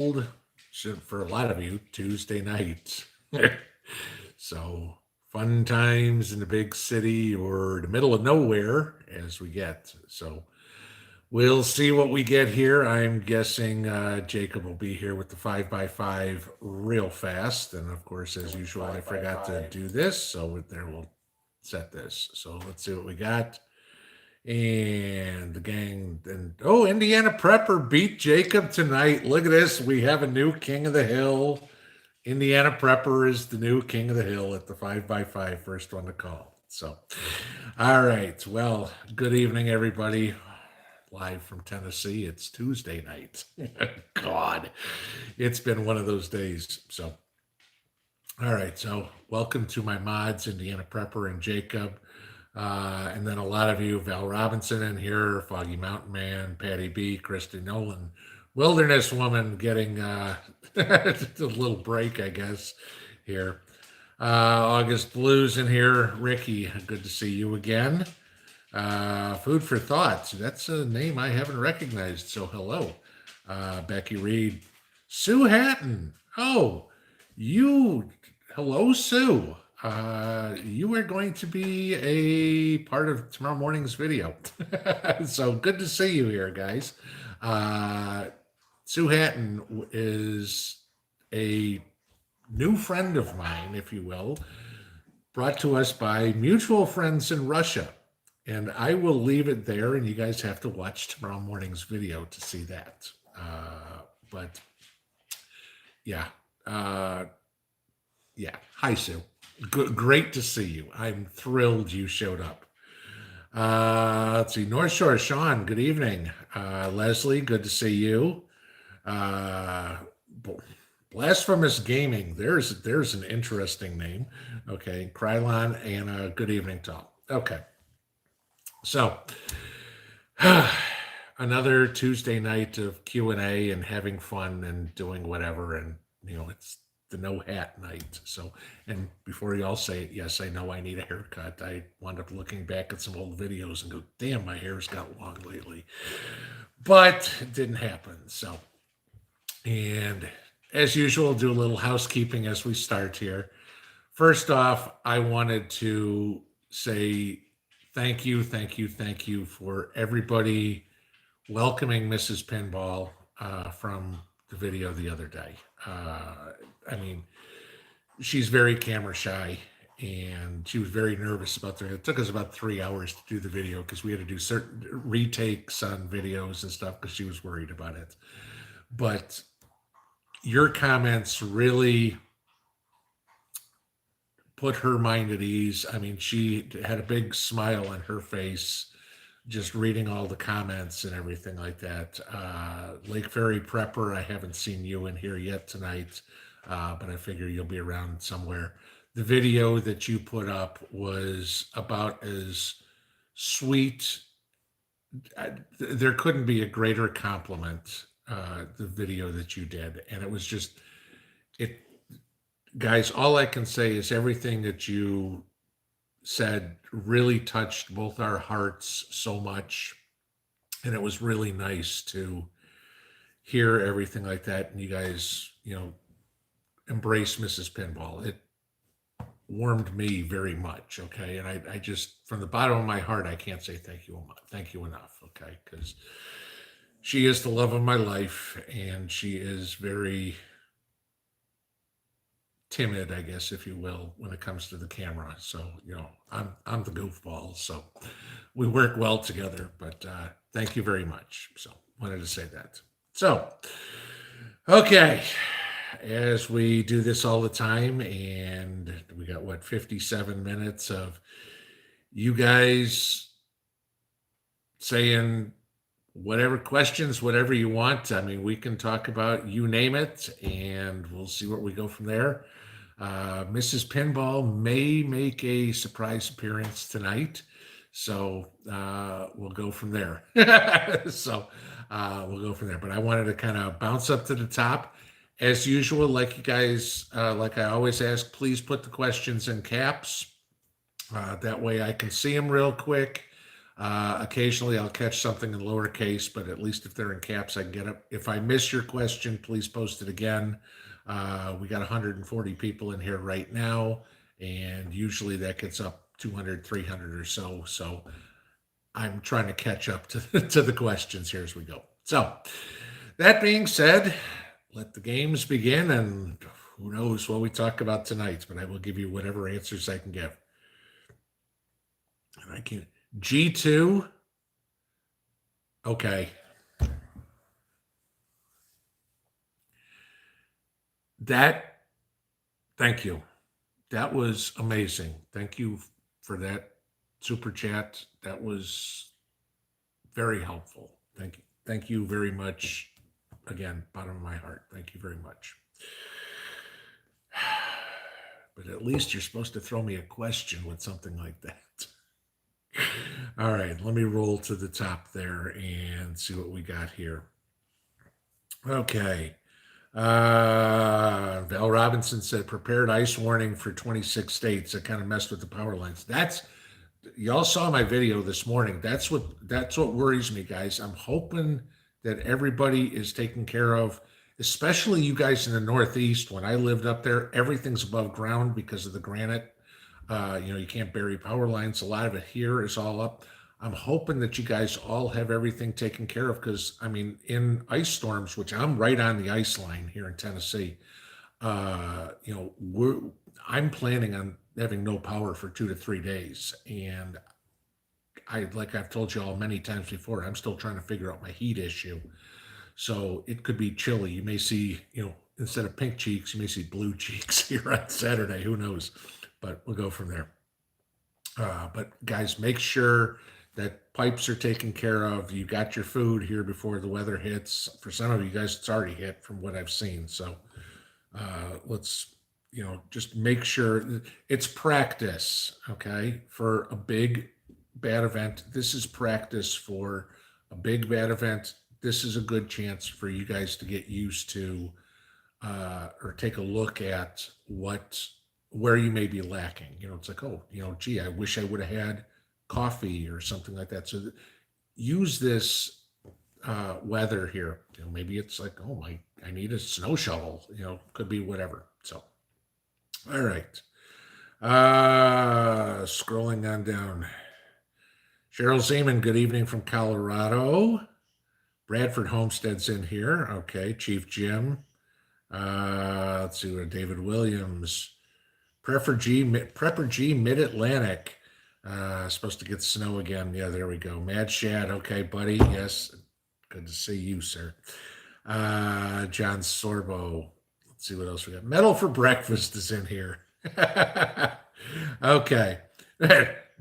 for a lot of you, Tuesday nights. So fun times in the big city or the middle of nowhere as we get. So we'll see what we get here. I'm guessing Jacob will be here with the 5x5 real fast. And of course, as usual, I forgot to do this. So there we'll set this. So let's see what we got. And the gang, and oh, Indiana Prepper beat Jacob tonight. Look at this. We have a new king of the hill. Indiana Prepper is the new king of the hill at the 5x5, first one to call. So, all right. Well, good evening, everybody. Live from Tennessee. It's Tuesday night. God, it's been one of those days. So, all right. So, welcome to my mods, Indiana Prepper and Jacob. And then a lot of you, Val Robinson in here, Foggy Mountain Man, Patty B, Christy Nolan, Wilderness Woman getting a little break, I guess, here. August Blues in here. Ricky, good to see you again. Food for Thoughts. That's a name I haven't recognized, so hello. Becky Reed. Sue Hatton. Oh, hello, Sue. You are going to be a part of tomorrow morning's video. So good to see you here, guys. Sue Hatton is a new friend of mine, if you will, brought to us by mutual friends in Russia. And I will leave it there, and you guys have to watch tomorrow morning's video to see that. But yeah. Yeah. Hi, Sue. Great to see you. I'm thrilled you showed up. Let's see. North Shore, Sean, good evening. Leslie, good to see you. Blasphemous Gaming, there's an interesting name. Okay. Krylon, Anna, good evening to all. Okay. So, another Tuesday night of Q&A and having fun and doing whatever. And, it's the no hat night. So, and before you all say it, yes, I know I need a haircut. I wound up looking back at some old videos and go, damn, my hair's got long lately. But it didn't happen. So, and as usual, do a little housekeeping as we start here. First off, I wanted to say thank you for everybody welcoming Mrs. Pinball from the video the other day. I mean, she's very camera shy, and she was very nervous about that. It took us about 3 hours to do the video because we had to do certain retakes on videos and stuff because she was worried about it. But your comments really put her mind at ease. I mean, she had a big smile on her face just reading all the comments and everything like that. Lake Ferry Prepper, I haven't seen you in here yet tonight, but I figure you'll be around somewhere. The video that you put up was about as sweet. There couldn't be a greater compliment, the video that you did. And it was just, guys, all I can say is everything that you said really touched both our hearts so much. And it was really nice to hear everything like that. And you guys, embrace Mrs. Pinball. It warmed me very much. Okay. And I just, from the bottom of my heart, I can't say thank you enough. Okay. Because she is the love of my life, and she is very timid, I guess, if you will, when it comes to the camera. So, I'm the goofball. So we work well together, but thank you very much. So wanted to say that. So, okay, as we do this all the time, and we got 57 minutes of you guys saying whatever questions, whatever you want. I mean, we can talk about you name it, and we'll see where we go from there. Mrs. Pinball may make a surprise appearance tonight, so we'll go from there. We'll go from there. But I wanted to kind of bounce up to the top. As usual, like you guys, like I always ask, please put the questions in caps. That way I can see them real quick. Occasionally I'll catch something in lowercase, but at least if they're in caps, I can get it. If I miss your question, please post it again. We got 140 people in here right now, and usually that gets up 200, 300 or so. So I'm trying to catch up to, to the questions here as we go. So that being said, let the games begin, and who knows what we talk about tonight, but I will give you whatever answers I can give. And I can G2. Okay. Thank you. That was amazing. Thank you for that super chat. That was very helpful. Thank you. Thank you very much. Again, bottom of my heart. Thank you very much. But at least you're supposed to throw me a question with something like that. All right, let me roll to the top there and see what we got here. Okay. Val Robinson said prepared ice warning for 26 states. That kind of messed with the power lines. That's y'all saw my video this morning. That's what worries me, guys. I'm hoping that everybody is taken care of, especially you guys in the Northeast. When I lived up there, everything's above ground because of the granite. You can't bury power lines. A lot of it here is all up. I'm hoping that you guys all have everything taken care of because, I mean, in ice storms, which I'm right on the ice line here in Tennessee, I'm planning on having no power for 2 to 3 days. And like I've told you all many times before, I'm still trying to figure out my heat issue. So it could be chilly. You may see, instead of pink cheeks, you may see blue cheeks here on Saturday. Who knows? But we'll go from there. But guys, make sure that pipes are taken care of. You got your food here before the weather hits. For some of you guys, it's already hit from what I've seen. So let's, just make sure it's practice, okay? For a big bad event, this is practice for a big bad event. This is a good chance for you guys to get used to or take a look at where you may be lacking. It's like, oh, gee, I wish I would have had coffee or something like that. So use this weather here. Maybe it's like, oh, I need a snow shovel. Could be whatever. So, all right. Scrolling on down. Cheryl Zeman, good evening from Colorado. Bradford Homestead's in here. Okay. Chief Jim. Let's see what David Williams. Prepper G, Mid-Atlantic. Supposed to get snow again. Yeah, there we go. Mad Shad. Okay, buddy. Yes. Good to see you, sir. John Sorbo. Let's see what else we got. Metal for Breakfast is in here. Okay.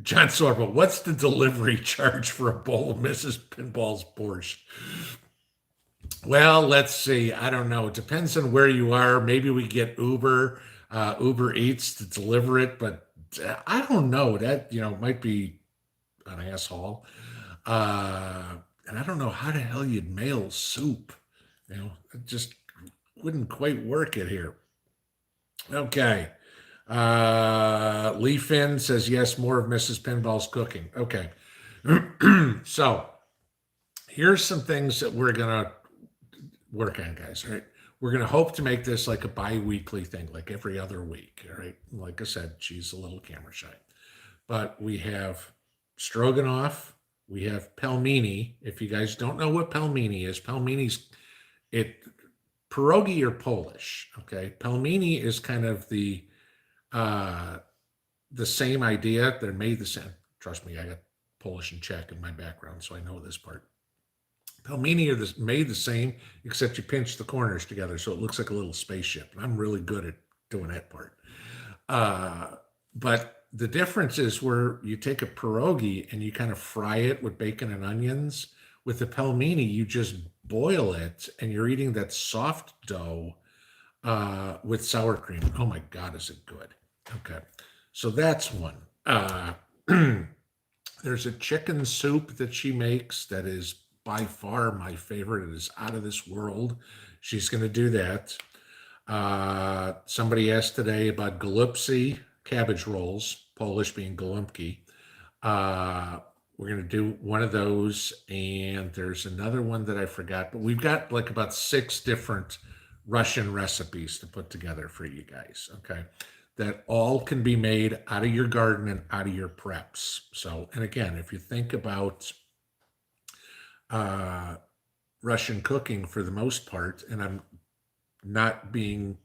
John Sorbo, what's the delivery charge for a bowl of Mrs. Pinball's borscht? Well, let's see. I don't know. It depends on where you are. Maybe we get Uber Eats to deliver it, but I don't know. That might be an asshole. And I don't know how the hell you'd mail soup. It just wouldn't quite work it here. Okay. Lee Finn says yes. More of Mrs. Pinball's cooking. Okay. So here's some things that we're gonna work on, guys. All right. We're going to hope to make this like a bi-weekly thing, like every other week. All right. Like I said, she's a little camera shy. But we have stroganoff. We have pelmeni. If you guys don't know what pelmeni is, pierogi or Polish. Okay. Pelmeni is kind of the same idea. They're made the same. Trust me, I got Polish and Czech in my background, so I know this part. Pelmeni are made the same, except you pinch the corners together so it looks like a little spaceship. And I'm really good at doing that part. But the difference is where you take a pierogi and you kind of fry it with bacon and onions. With the pelmeni, you just boil it and you're eating that soft dough with sour cream. Oh my God, is it good? Okay, so that's one. There's a chicken soup that she makes that is by far my favorite. It is out of this world. She's going to do that. Somebody asked today about galupsi cabbage rolls, Polish being gołąbki. we're going to do one of those. And there's another one that I forgot, but we've got like about 6 different Russian recipes to put together for you guys. Okay. That all can be made out of your garden and out of your preps. So, and again, if you think about uh, Russian cooking for the most part, and I'm not being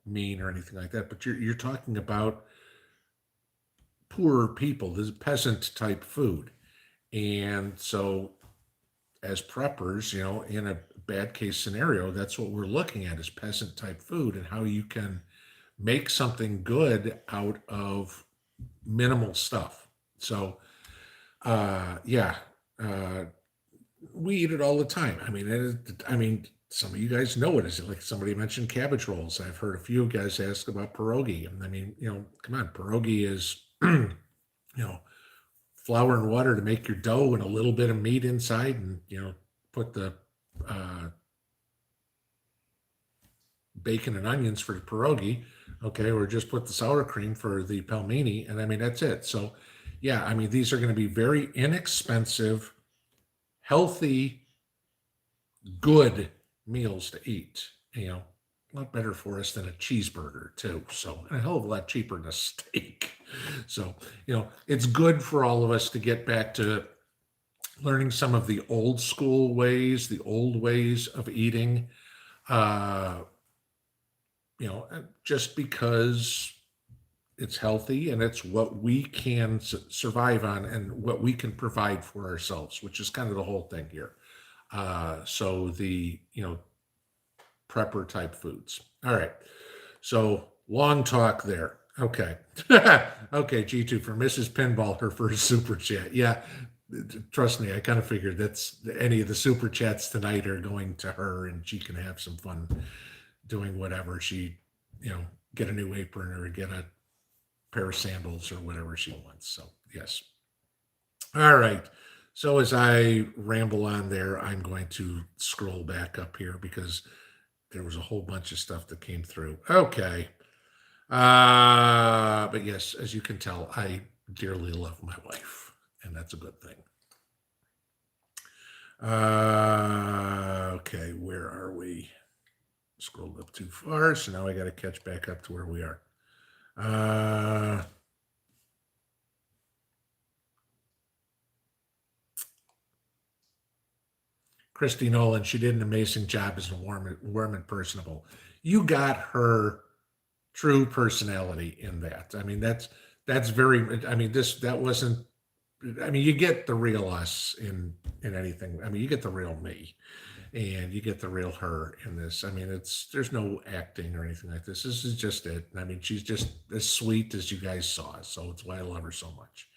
mean or anything like that, but you're talking about poorer people, this is peasant type food. And so as preppers, in a bad case scenario, that's what we're looking at is peasant type food and how you can make something good out of minimal stuff. So yeah, uh, we eat it all the time. Some of you guys know it. Is like somebody mentioned cabbage rolls. I've heard a few guys ask about pierogi. I mean, come on, pierogi is, know, flour and water to make your dough and a little bit of meat inside, and put the uh, bacon and onions for the pierogi, okay, or just put the sour cream for the pelmeni, and I mean that's it. So, yeah, I mean these are going to be very inexpensive, healthy, good meals to eat. A lot better for us than a cheeseburger too. So, and a hell of a lot cheaper than a steak. So, it's good for all of us to get back to learning some of the old school ways, the old ways of eating. Uh, just because it's healthy and it's what we can survive on and what we can provide for ourselves, which is kind of the whole thing here. So the prepper type foods. All right. So long talk there. Okay. Okay, G2 for Mrs. Pinball, her first super chat. Yeah, trust me, I kind of figured that's any of the super chats tonight are going to her and she can have some fun doing whatever she, get a new apron or get a pair of sandals or whatever she wants. So, yes. All right. So as I ramble on there, I'm going to scroll back up here because there was a whole bunch of stuff that came through. Okay. But yes, as you can tell, I dearly love my wife, and that's a good thing. Okay, where are we? Scrolled up too far, so now I got to catch back up to where we are. Christy Nolan, she did an amazing job as a warm and personable. You got her true personality in that. I mean, that's very. I mean, that wasn't. I mean, you get the real us in anything. I mean, you get the real me, and you get the real her in this. I mean, there's no acting or anything like this. This is just it. I mean, she's just as sweet as you guys saw, so it's why I love her so much.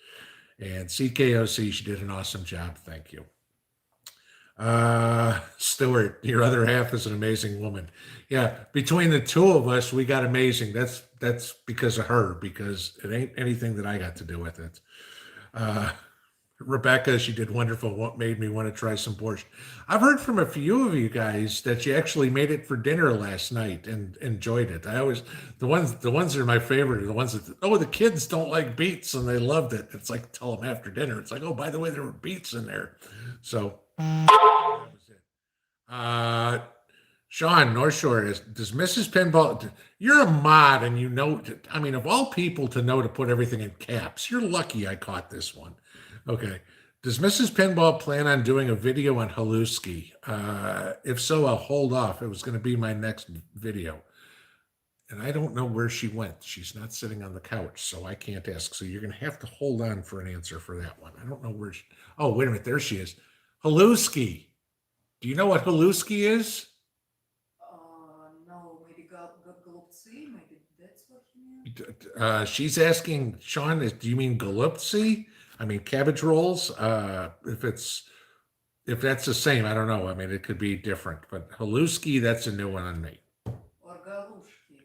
And CKOC, she did an awesome job. Thank you. Stuart, your other half is an amazing woman. Yeah, between the two of us, we got amazing. That's because of her, because it ain't anything that I got to do with it. Uh, Rebecca, she did wonderful. What made me want to try some borscht? I've heard from a few of you guys that you actually made it for dinner last night and enjoyed it. I always the ones that are my favorite are the ones that the kids don't like beets and they loved it. It's like tell them after dinner. It's like, oh, by the way, there were beets in there. So that was it. Sean North Shore does Mrs. Pinball? You're a mod, and I mean, of all people to know to put everything in caps, you're lucky I caught this one. Okay. Does Mrs. Pinball plan on doing a video on Haluski? If so, I'll hold off. It was going to be my next video. And I don't know where she went. She's not sitting on the couch, so I can't ask. So you're going to have to hold on for an answer for that one. I don't know where oh, wait a minute. There she is. Haluski. Do you know what Haluski is? No, maybe Golubцы, maybe that's what you mean. She's asking, Sean, do you mean galupsi? I mean cabbage rolls. If that's the same, I don't know. I mean, it could be different, but Haluski, that's a new one on me. Or Galushki.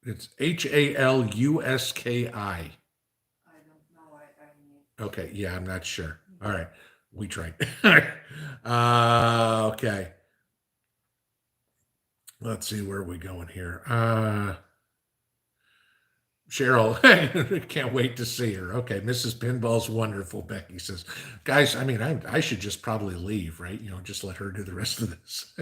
It's Haluski. I don't know, I need. Okay, yeah, I'm not sure. All right, we tried. Okay, let's see where are we going here. Cheryl, can't wait to see her. Okay, Mrs. Pinball's wonderful. Becky says, guys, I mean, I should just probably leave, right? Just let her do the rest of this.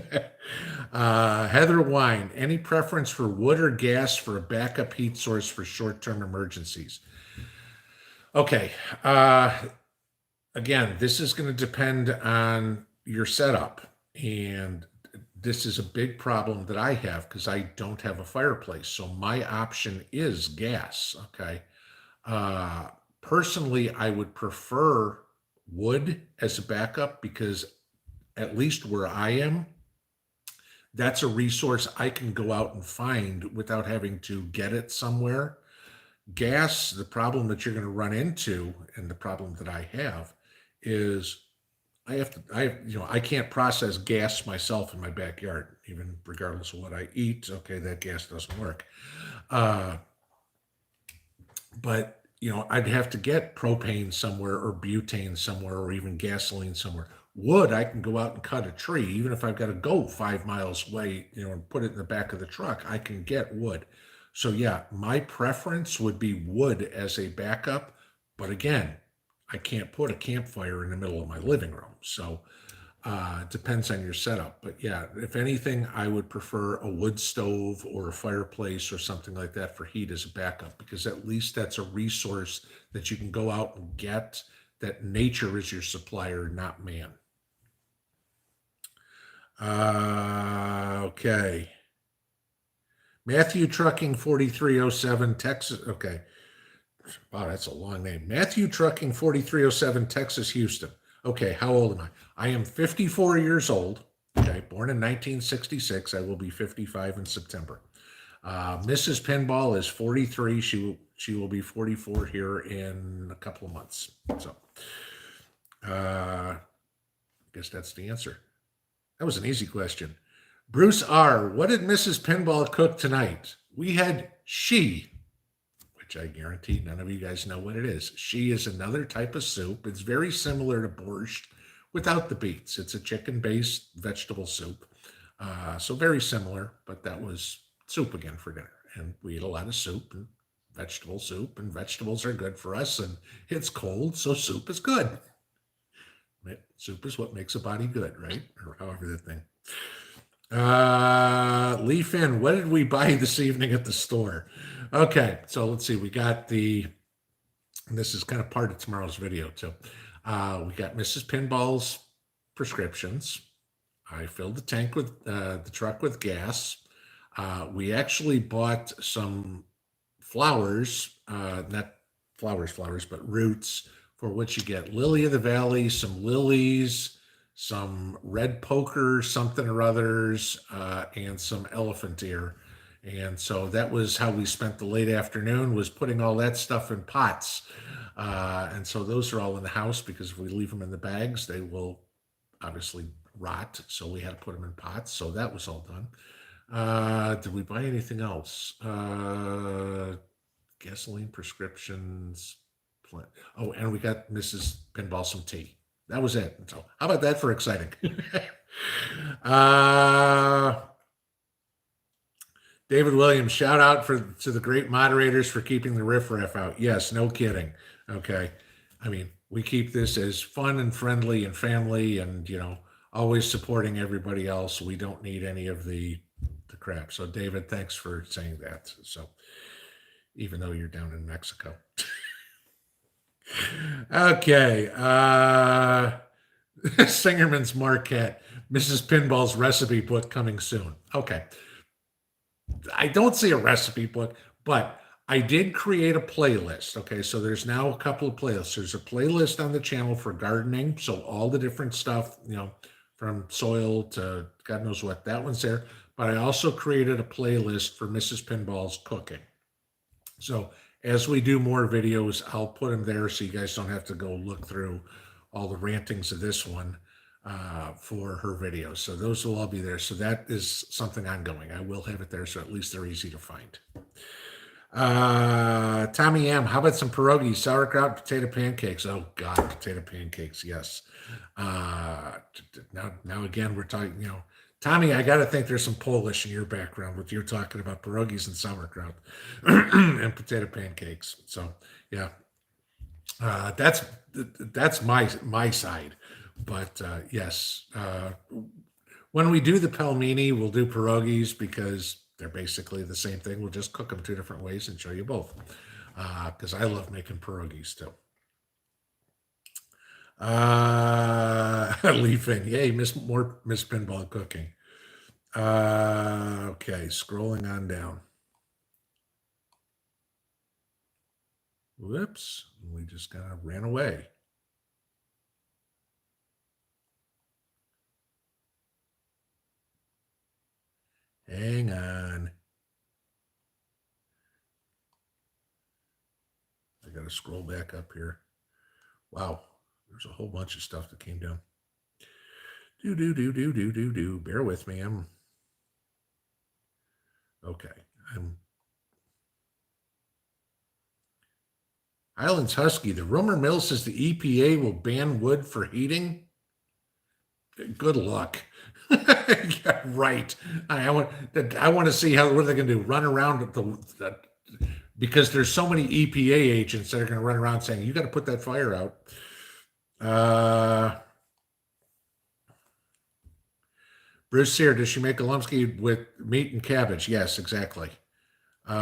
Heather Wine, any preference for wood or gas for a backup heat source for short-term emergencies? Okay, again, this is going to depend on your setup. And this is a big problem that I have because I don't have a fireplace. So my option is gas. Okay. Uh, Personally, I would prefer wood as a backup because at least where I am, that's a resource I can go out and find without having to get it somewhere. Gas, the problem that you're going to run into, and the problem that I have is I can't process gas myself in my backyard, even regardless of what I eat. Okay, that gas doesn't work. Uh, but I'd have to get propane somewhere or butane somewhere or even gasoline somewhere. Wood, I can go out and cut a tree, even if I've got to go 5 miles away, and put it in the back of the truck, I can get wood. So yeah, my preference would be wood as a backup. But again, I can't put a campfire in the middle of my living room. So it depends on your setup. But yeah, if anything, I would prefer a wood stove or a fireplace or something like that for heat as a backup, because at least that's a resource that you can go out and get, that nature is your supplier, not man. Okay. Matthew Trucking 4307, Texas. Okay. Wow, that's a long name. Matthew Trucking 4307, Texas, Houston. Okay, how old am I? I am 54 years old. Okay, born in 1966. I will be 55 in September. Mrs. Pinball is 43. She will be 44 here in a couple of months. So, I guess that's the answer. That was an easy question. Bruce R., what did Mrs. Pinball cook tonight? We had she, which I guarantee none of you guys know what it is. She is another type of soup. It's very similar to borscht without the beets. It's a chicken-based vegetable soup. So very similar, but that was soup again for dinner. And we eat a lot of soup and vegetables are good for us. And it's cold, so soup is good. Soup is what makes a body good, right? Or however the thing. Lee Finn, what did we buy this evening at the store? Okay, so let's see. We got this is kind of part of tomorrow's video too. We got Mrs. Pinball's prescriptions. I filled the tank with the truck with gas. We actually bought some flowers, not flowers, but roots, for which you get lily of the valley, some lilies, some red poker, something or others, and some elephant ear. And so that was how we spent the late afternoon, was putting all that stuff in pots. And so those are all in the house, because if we leave them in the bags, they will obviously rot. So we had to put them in pots. So that was all done. Did we buy anything else? Gasoline, prescriptions. Oh, and we got Mrs. Pinball some tea. That was it. So how about that for exciting? David Williams, shout out to the great moderators for keeping the riffraff out. Yes, no kidding. Okay. I mean, we keep this as fun and friendly and family, and always supporting everybody else. We don't need any of the crap. So David, thanks for saying that. So even though you're down in Mexico. Okay. Singerman's Marquette, Mrs. Pinball's recipe book coming soon. Okay. I don't see a recipe book, but I did create a playlist. Okay. So there's now a couple of playlists. There's a playlist on the channel for gardening. So all the different stuff, from soil to God knows what, that one's there. But I also created a playlist for Mrs. Pinball's cooking. So as we do more videos, I'll put them there so you guys don't have to go look through all the rantings of this one for her videos. So those will all be there. So that is something ongoing. I will have it there, so at least they're easy to find. Tommy M., how about some pierogies, sauerkraut, potato pancakes? Oh God, potato pancakes, yes. Now again, we're talking, Tommy, I got to think there's some Polish in your background with you talking about pierogies and sauerkraut and potato pancakes. So yeah, that's my side. But yes, when we do the pelmeni, we'll do pierogies because they're basically the same thing. We'll just cook them two different ways and show you both. Because I love making pierogies too. Leafing, yay, Miss Pinball cooking. Okay, scrolling on down. Whoops, we just kind of ran away. Hang on. I got to scroll back up here. Wow, there's a whole bunch of stuff that came down. Do. Bear with me. I'm okay. Islands Husky. The rumor mill says the EPA will ban wood for heating. Good luck. Yeah, right. I want to see what are they going to do? Run around because there's so many EPA agents that are going to run around saying you got to put that fire out. Bruce here, does she make a lumpski with meat and cabbage? Yes, exactly. Nomad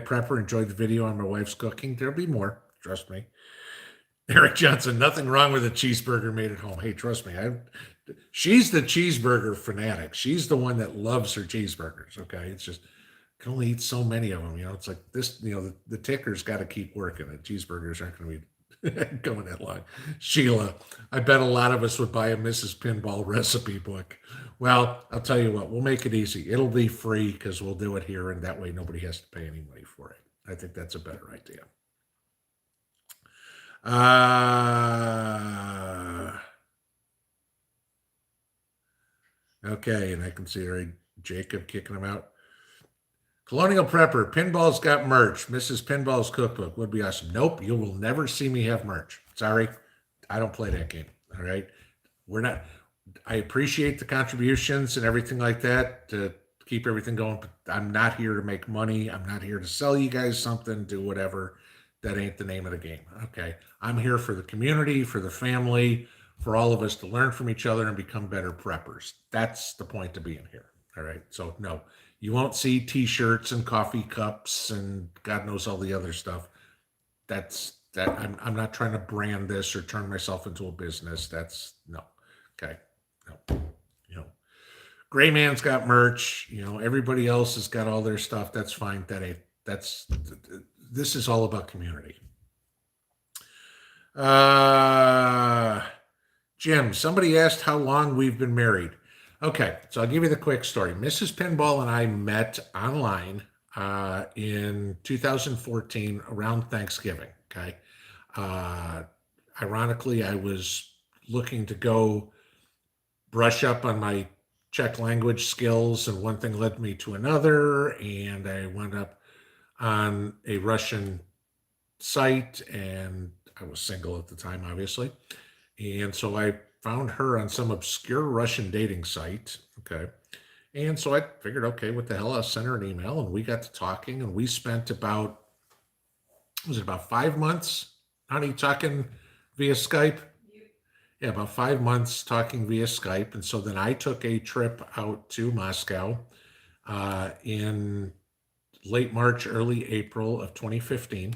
Prepper, enjoyed the video on my wife's cooking. There'll be more, trust me. Eric Johnson, nothing wrong with a cheeseburger made at home. Hey, trust me, she's the cheeseburger fanatic. She's the one that loves her cheeseburgers. Okay, it's just can only eat so many of them. It's like this. The ticker's got to keep working. And cheeseburgers aren't going to be going that long. Sheila, I bet a lot of us would buy a Mrs. Pinball recipe book. Well, I'll tell you what, we'll make it easy. It'll be free because we'll do it here, and that way nobody has to pay any money for it. I think that's a better idea. Okay, and I can see Jacob kicking him out. Colonial Prepper, Pinball's got merch. Mrs. Pinball's cookbook would be awesome. Nope, you will never see me have merch. Sorry, I don't play that game. All right, we're not. I appreciate the contributions and everything like that to keep everything going, but I'm not here to make money. I'm not here to sell you guys something, do whatever. That ain't the name of the game. Okay, I'm here for the community, for the family, for all of us to learn from each other and become better preppers. That's the point of being here. All right, so no. You won't see T-shirts and coffee cups and God knows all the other stuff. I'm not trying to brand this or turn myself into a business. That's no. Okay. No. Gray Man's got merch. Everybody else has got all their stuff. That's fine. This is all about community. Jim, somebody asked how long we've been married. Okay, so I'll give you the quick story. Mrs. Pinball and I met online in 2014 around Thanksgiving. Okay, ironically, I was looking to go brush up on my Czech language skills, and one thing led me to another, and I wound up on a Russian site, and I was single at the time, obviously, and so I found her on some obscure Russian dating site. Okay. And so I figured, okay, what the hell? I'll send her an email, and we got to talking, and we spent about 5 months, honey, talking via Skype? Yeah, about 5 months talking via Skype. And so then I took a trip out to Moscow in late March, early April of 2015.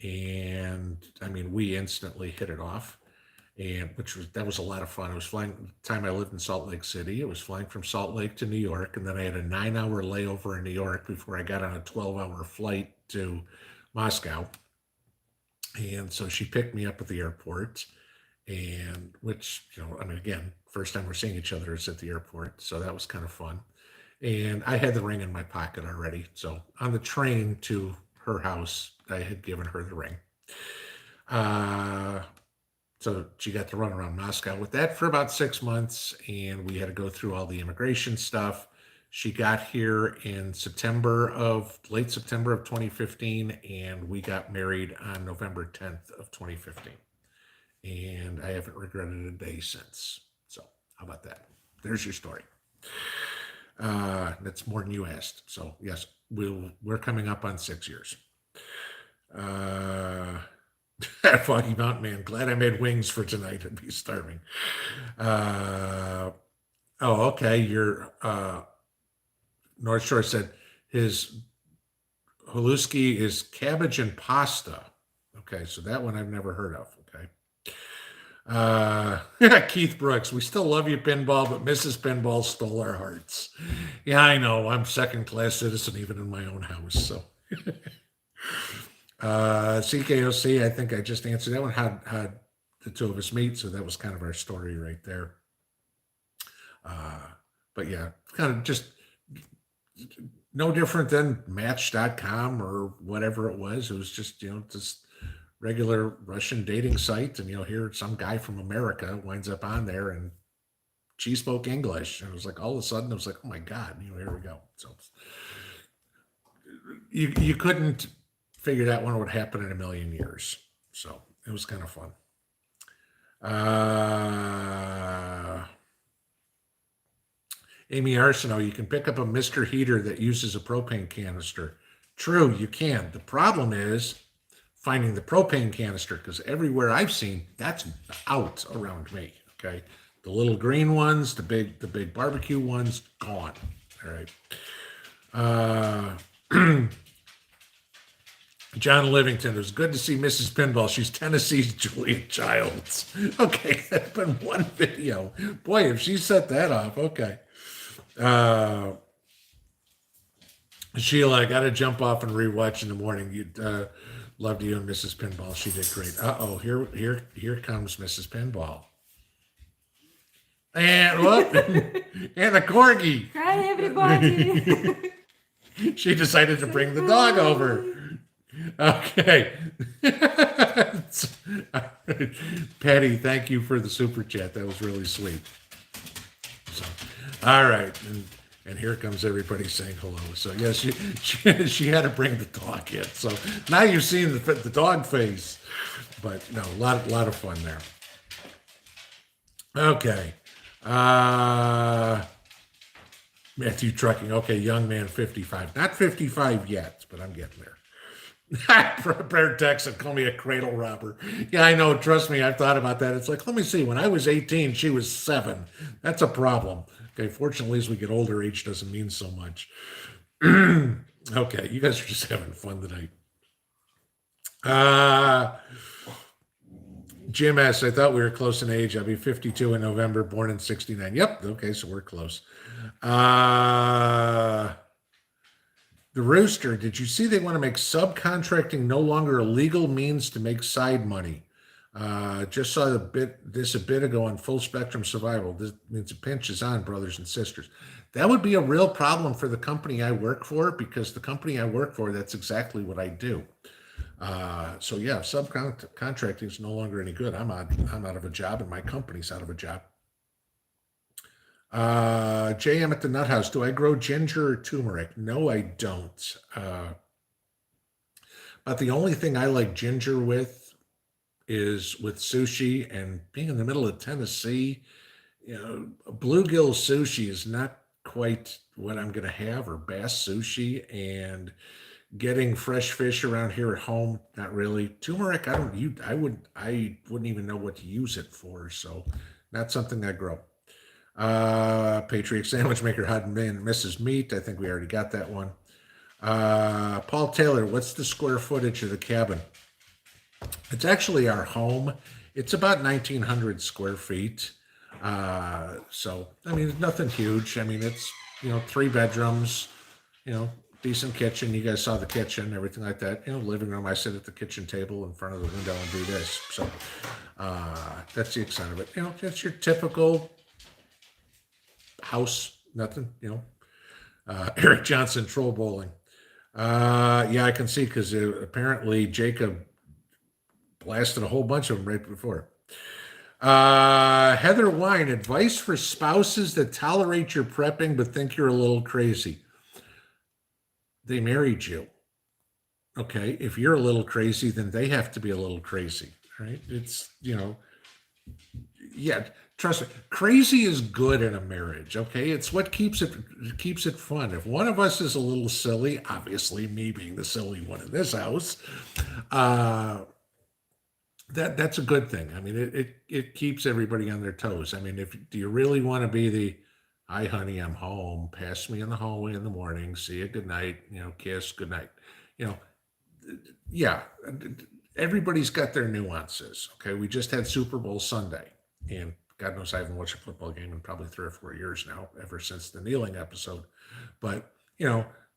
And I mean, we instantly hit it off. And that was a lot of fun. I was flying the time I lived in Salt Lake City. It was flying from Salt Lake to New York, and then I had a 9-hour layover in New York before I got on a 12-hour flight to Moscow. And so she picked me up at the airport, and again, first time we're seeing each other is at the airport, so that was kind of fun. And I had the ring in my pocket already. So on the train to her house, I had given her the ring. So she got to run around Moscow with that for about 6 months, and we had to go through all the immigration stuff. She got here in late September of 2015, and we got married on November 10th of 2015. and I haven't regretted a day since. So how about that? There's your story. That's more than you asked. So yes, we're coming up on 6 years. Uh, Foggy Mountain Man, glad I made wings for tonight. I'd be starving. Uh, oh, okay. Your North Shore said his Haluski is cabbage and pasta. Okay, so that one I've never heard of. Okay. Keith Brooks, we still love you, Pinball, but Mrs. Pinball stole our hearts. Yeah, I know. I'm second class citizen even in my own house. So, CKOC, I think I just answered that one. How the two of us meet. So that was kind of our story right there. But yeah, kind of just no different than Match.com or whatever it was. It was just, just regular Russian dating site. And, here some guy from America winds up on there and she spoke English. And it was like, all of a sudden, it was like, oh my God, here we go. So you couldn't figure that one would happen in a million years. So it was kind of fun. Amy Arsenault, you can pick up a Mr. Heater that uses a propane canister. True, you can. The problem is finding the propane canister, because everywhere I've seen, that's out around me. Okay. The little green ones, the big barbecue ones, gone. All right. John Livington, it was good to see Mrs. Pinball. She's Tennessee's Julia Childs. Okay, that's been one video. Boy, if she set that off, okay. Sheila, I got to jump off and rewatch in the morning. You'd loved you and Mrs. Pinball. She did great. Here comes Mrs. Pinball. And what? And a corgi. Hi, everybody. She decided to bring the dog over. Okay. Patty, thank you for the super chat. That was really sweet. So, all right. And here comes everybody saying hello. So yes, she had to bring the dog in. So now you've seen the dog face, but no, a lot of fun there. Okay, Matthew Trucking. Okay, young man, 55, not 55 yet, but I'm getting there. Prepared Texan, call me a cradle robber. Yeah, I know. Trust me, I've thought about that. It's like, let me see. When I was 18, she was 7. That's a problem. Okay, fortunately, as we get older, age doesn't mean so much. Okay, you guys are just having fun tonight. Jim S., I thought we were close in age. I'll be 52 in November, born in 69. Yep, okay, so we're close. The Rooster, did you see they want to make subcontracting no longer a legal means to make side money? Just saw this a bit ago on Full Spectrum Survival. This means a pinch is on, brothers and sisters. That would be a real problem for the company I work for, because the company I work for, that's exactly what I do. So yeah, subcontracting is no longer any good. I'm out of a job, and my company's out of a job. JM at the Nut House. Do I grow ginger or turmeric? No, I don't. But the only thing I like ginger with is with sushi, and being in the middle of Tennessee, bluegill sushi is not quite what I'm going to have, or bass sushi, and getting fresh fish around here at home, not really. Turmeric, I wouldn't even know what to use it for, so not something I grow. Patriot Sandwich Maker, Hot Man, Mrs. Meat. I think we already got that one. Paul Taylor, what's the square footage of the cabin? It's actually our home. It's about 1,900 square feet. So, I mean, it's nothing huge. I mean, it's, 3 bedrooms, decent kitchen. You guys saw the kitchen, everything like that. Living room. I sit at the kitchen table in front of the window and do this. So, that's the extent of it. It's your typical house, nothing, Eric Johnson, troll bowling. Yeah, I can see, because apparently Jacob blasted a whole bunch of them right before. Heather Wine, advice for spouses that tolerate your prepping but think you're a little crazy. They married you. Okay, if you're a little crazy, then they have to be a little crazy, right? It's, Yeah, trust me. Crazy is good in a marriage. Okay, it's what keeps it fun. If one of us is a little silly, obviously me being the silly one in this house, uh, that's a good thing. I mean, it keeps everybody on their toes. I mean, if do you really want to be the, hi honey, I'm home. Pass me in the hallway in the morning. See you. Good night. You know, kiss. Good night. You know, yeah, everybody's got their nuances. Okay, we just had Super Bowl Sunday, and God knows I haven't watched a football game in probably 3 or 4 years now, ever since the kneeling episode. But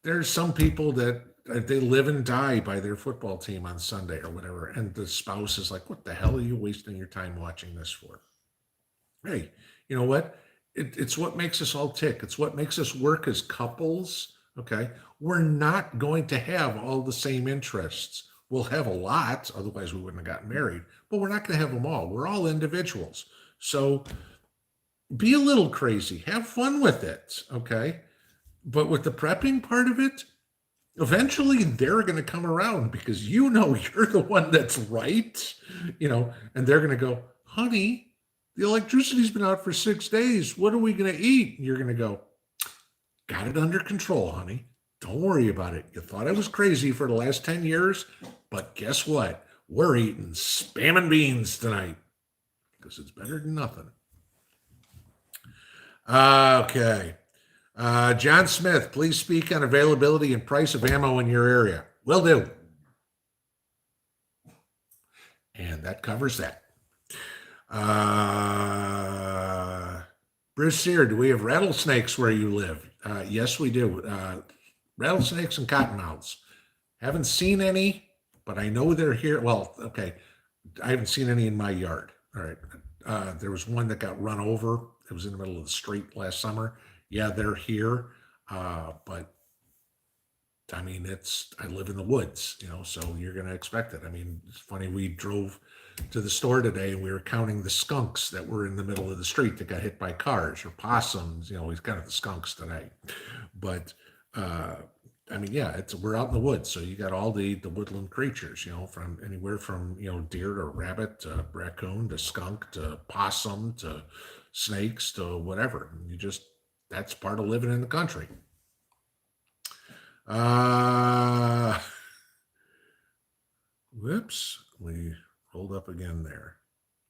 there's some people that they live and die by their football team on Sunday or whatever, and the spouse is like, "What the hell are you wasting your time watching this for?" Hey, you know what? It's what makes us all tick. It's what makes us work as couples. Okay. We're not going to have all the same interests. We'll have a lot, otherwise, we wouldn't have gotten married, but we're not going to have them all. We're all individuals. So be a little crazy, have fun with it. Okay. But with the prepping part of it, eventually they're going to come around because you're the one that's right, and they're going to go, honey, the electricity's been out for 6 days. What are we going to eat? And you're going to go, got it under control, honey. Don't worry about it. You thought I was crazy for the last 10 years, but guess what? We're eating spam and beans tonight because it's better than nothing. Okay. John Smith, please speak on availability and price of ammo in your area. Will do. And that covers that. Bruce Sear, do we have rattlesnakes where you live? Yes, we do. Rattlesnakes and cottonmouths. Haven't seen any, but I know they're here. Well, okay. I haven't seen any in my yard. All right. There was one that got run over. It was in the middle of the street last summer. Yeah, they're here. But I mean, I live in the woods, so you're going to expect it. I mean, it's funny. We drove to the store today and we were counting the skunks that were in the middle of the street that got hit by cars, or possums, we've got the skunks today. But, I mean, yeah, we're out in the woods. So you got all the woodland creatures, from anywhere from, deer to rabbit to raccoon to skunk to possum to snakes to whatever. That's part of living in the country. Whoops, we rolled up again there.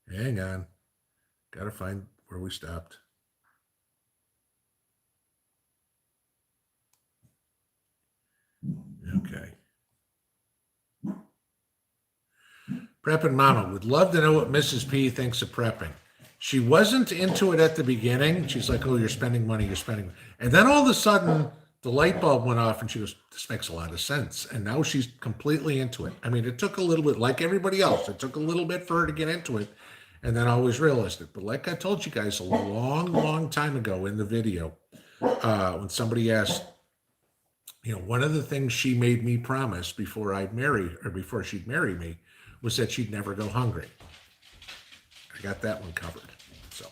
Hang on. Got to find where we stopped. Okay. Prepping Mama would love to know what Mrs. P thinks of prepping. She wasn't into it at the beginning. She's like, oh, you're spending money. And then all of a sudden, the light bulb went off and she goes, this makes a lot of sense. And now she's completely into it. I mean, it took a little bit, like everybody else, it took a little bit for her to get into it and then always realized it. But like I told you guys a long, long time ago in the video, when somebody asked, one of the things she made me promise before before she'd marry me was that she'd never go hungry. I got that one covered. So,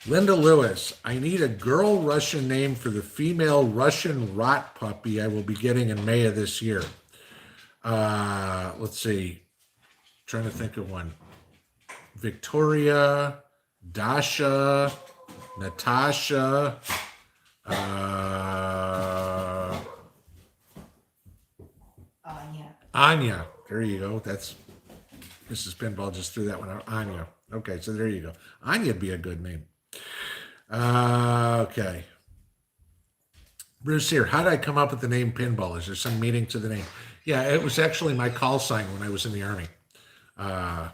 Linda Lewis, I need a girl Russian name for the female Russian rot puppy I will be getting in May of this year. Let's see. Trying to think of one. Victoria, Dasha, Natasha, Anya. There you go. That's Mrs. Pinball just threw that one out. Anya. Okay, so there you go. Anya'd be a good name. Okay. Bruce here. How did I come up with the name Pinball? Is there some meaning to the name? Yeah, it was actually my call sign when I was in the Army. And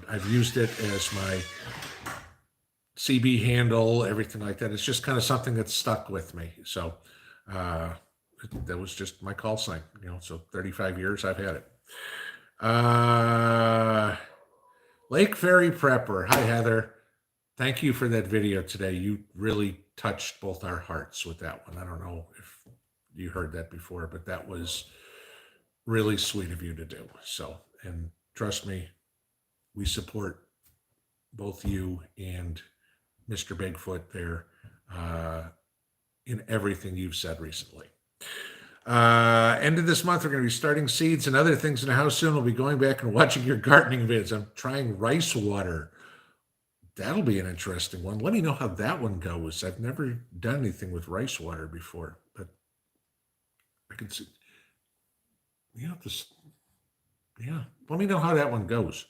I've used it as my CB handle, everything like that. It's just kind of something that's stuck with me. So that was just my call sign, so 35 years I've had it. Lake Ferry Prepper. Hi, Heather. Thank you for that video today. You really touched both our hearts with that one. I don't know if you heard that before, but that was really sweet of you to do. So, and trust me, we support both you and Mr. Bigfoot there in everything you've said recently. End of this month, we're going to be starting seeds and other things in the house soon. We'll be going back and watching your gardening vids. I'm trying rice water. That'll be an interesting one. Let me know how that one goes. I've never done anything with rice water before, but I can see, this, yeah. Let me know how that one goes.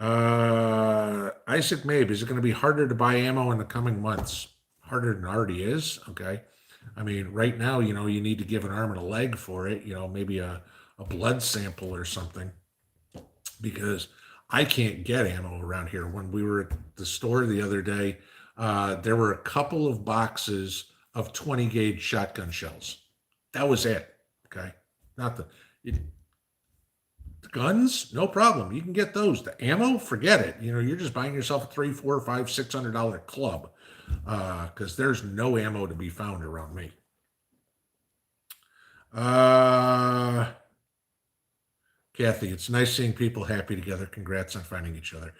Isaac Mabe, is it going to be harder to buy ammo in the coming months? Harder than it already is. Okay. I mean, right now, you need to give an arm and a leg for it, maybe a blood sample or something, because I can't get ammo around here. When we were at the store the other day, there were a couple of boxes of 20 gauge shotgun shells. That was it. Okay. Not the guns, no problem. You can get those. The ammo, forget it. You're just buying yourself a $300, $400, $500, $600 club, because there's no ammo to be found around me. Kathy, it's nice seeing people happy together. Congrats on finding each other.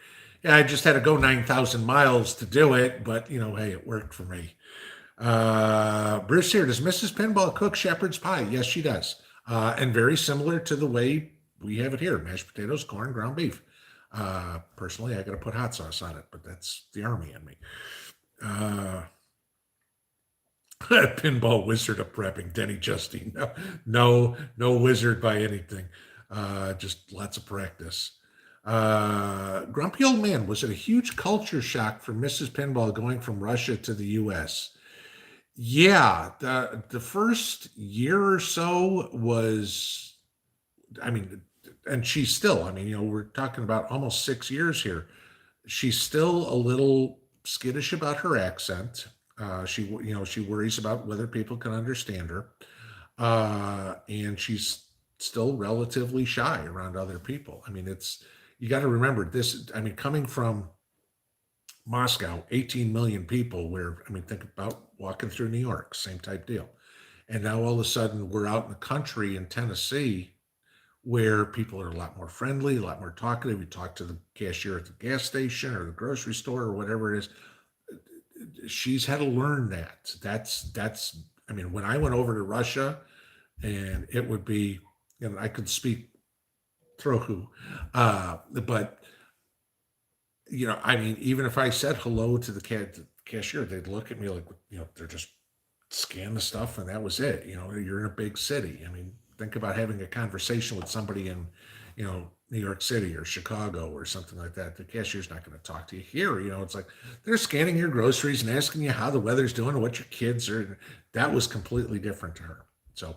Yeah, I just had to go 9,000 miles to do it, but hey, it worked for me. Bruce here, does Mrs. Pinball cook shepherd's pie? Yes, she does. And very similar to the way we have it here: mashed potatoes, corn, ground beef. Personally, I got to put hot sauce on it, but that's the army in me. Pinball wizard of prepping, Denny Justine. No wizard by anything. Just lots of practice. Grumpy old man, was it a huge culture shock for Mrs. Pinball going from Russia to the U.S.? Yeah, the first year or so was, I mean, and she's still, we're talking about almost 6 years here. She's still a little skittish about her accent. She worries about whether people can understand her. And she's still relatively shy around other people. You got to remember this. Coming from Moscow, 18 million people, think about walking through New York, same type deal. And now all of a sudden we're out in the country in Tennessee, where people are a lot more friendly, a lot more talkative. You talk to the cashier at the gas station or the grocery store or whatever it is. She's had to learn that. When I went over to Russia, and it would be, I could speak Trochu, but even if I said hello to the cashier, they'd look at me like, they're just scan the stuff and that was it. You're in a big city. Think about having a conversation with somebody in, New York City or Chicago or something like that. The cashier's not going to talk to you here. It's like they're scanning your groceries and asking you how the weather's doing and what your kids are. That was completely different to her. So,